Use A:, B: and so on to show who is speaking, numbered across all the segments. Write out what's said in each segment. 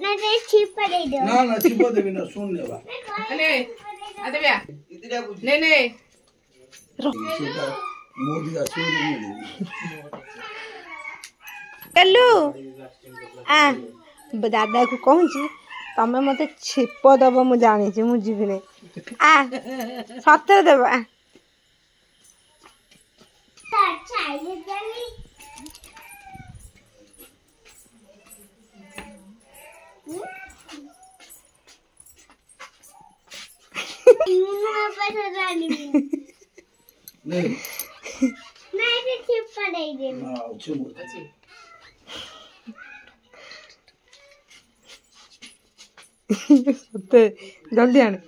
A: ना छिपा देवी ना सुन लेवा नहीं मोदी का सुन
B: चलू दादा को कहूँ तमें मत छिप दब मु जानी मु जीवी नहीं सतर देव जल्दी आने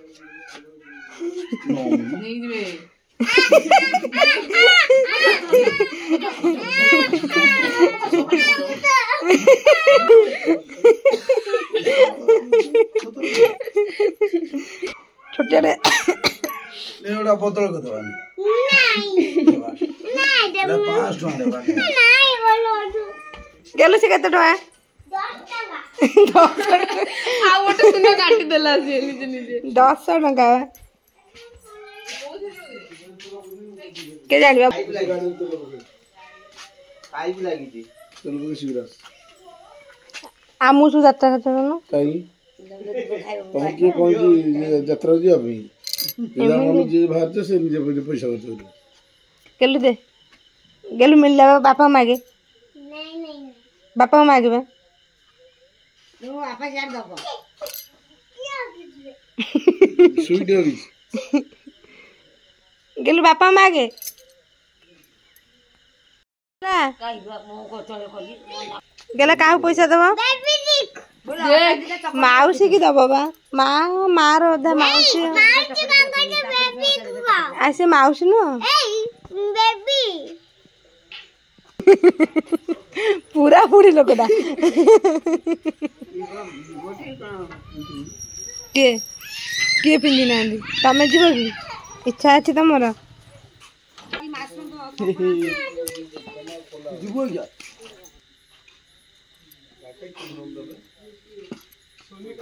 B: छोटे ने
A: लेवड़ा बोतल को दवा नहीं नहीं 5 टका देवा नहीं बोलो
B: गेलो से कते टका 10 टका आ ओटे सुनो काटी देला से निजे निजे 10 टका के जानिबा
A: पाइप लागी थी चलो शिवराज
B: आमु सु यात्रा करते न
A: काई कौन की यात्रा जी अभी इला मन जे भारत से निजे पैसा खर्च कर
B: गेलु दे गेलु मिल जाबा बापा मागे नहीं बापा मागे बा नो आपा यार दबो
A: स्वीट होगी
B: गेलु बापा मागे गेला का पैसा दबो माउसी की दबो बा मार अधा माउसी ऐसे माउसी नु बेबी पूरा पूरी लोकटा के पिंदी ना तमें जीव कि इच्छा अच्छी तुमर
C: जगह नहीं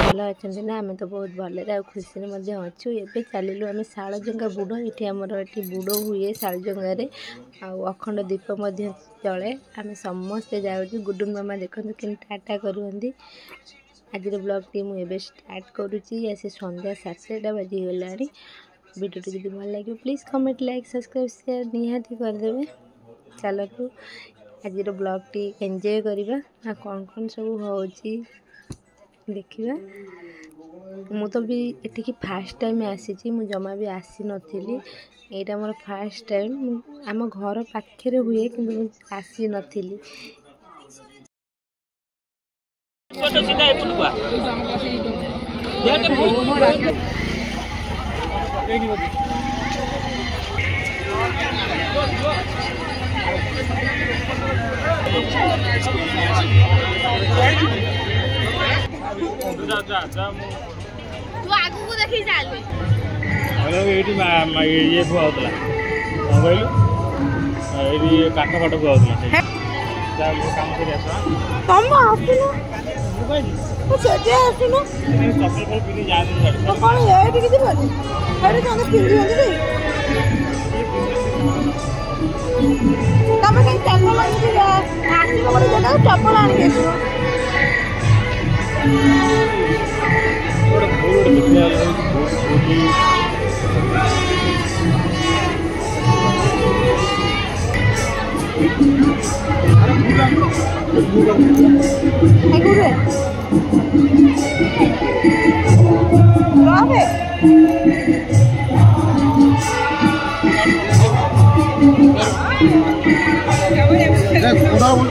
B: भल अच्छा ना आम तो बहुत भले खुशी अच्छु ए चलू आम शालजंगा बुड़ ये आमर ये बुड़ हुए शालजंगार अखंड दीप चले आम समस्ते जाऊँ गुडुन मामा देखते कि टाटा करुँगी आज ब्लॉग टी मुझे स्टार्ट करुँची आसे सन्ध्या 7:30 बाजिगला वीडियो टी जब भल लगे please comment like subscribe share निहाती करदे चलतु आज ब्लॉग टी एंजॉय करवा कौन कौन सब हो देखा मु तो भी एटिकी फास्ट टाइम आसी जमा भी आसी नथिली एटा मोर फास्ट टाइम आम घर पाखे हुए कि आसी नथिली
C: तू आगु को देखि जाले हेलो एटी ये बुआउतला कौन कहलु एटी काठ काठ बुआउतला जा काम कर आसा
B: तुम आसिनो ओ सजे आसिनो
C: चप्पल पर पिनी जा दे
B: तो कोन एटी किछि बोली एटी तो पिंदी होली तमे कहीं चप्पल आनी आसी को बोली जगह चप्पल आनी गेसो
A: 네, 보다 보니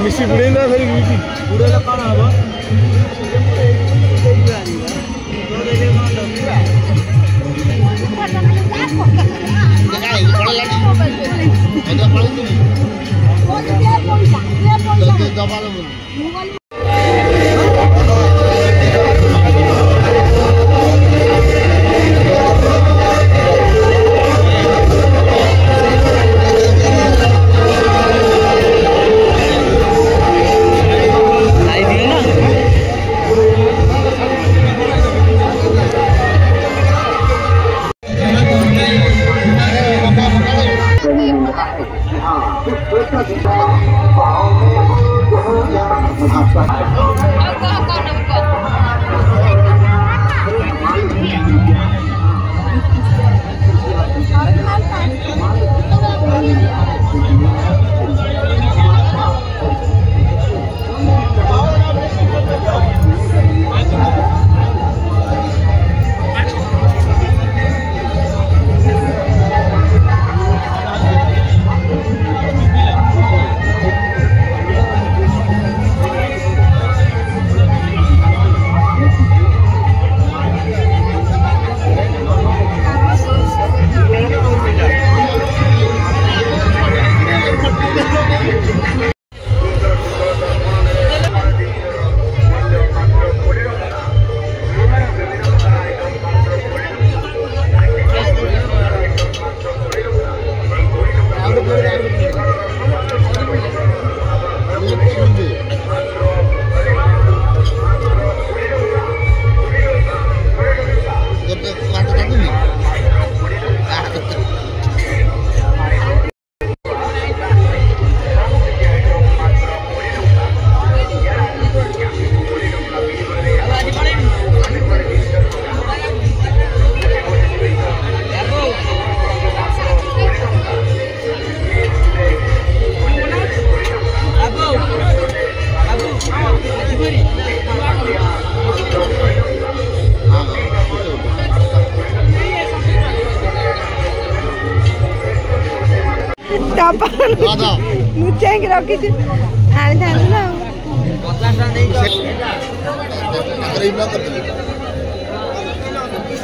A: मिसी बुड़ेगा फिर मिसी बुड़ेला कौन हबो
B: ଲୁଚାଇକି ରଖିଛୁ ଆଣିଥାନ୍ତୁ ନା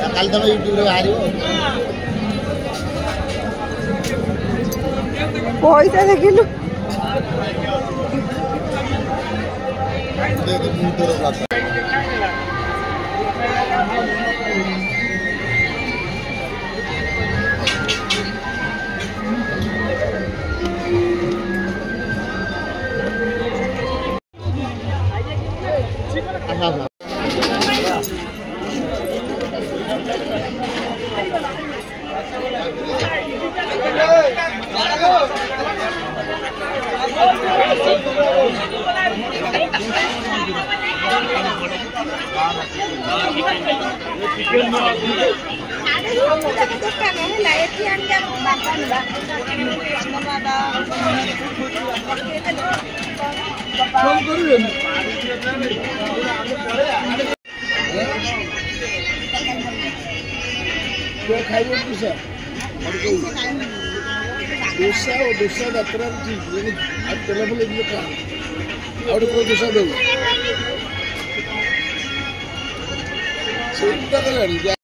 A: କାଲି ତମେ ୟୁଟ୍ୟୁବରେ ବାହାରିବ
B: ପଇସା ଦେଖିଲୁ
A: ଖାଇବ ଦୋସା ଦୋସା ଓ ଦୋସା ଯାତ୍ରା ତେଲ ଫୁଲ ଖା ଆଉ ଗୋଟେ ଦୋସା ଦେବୁ ସେଇଟା କଲାଣି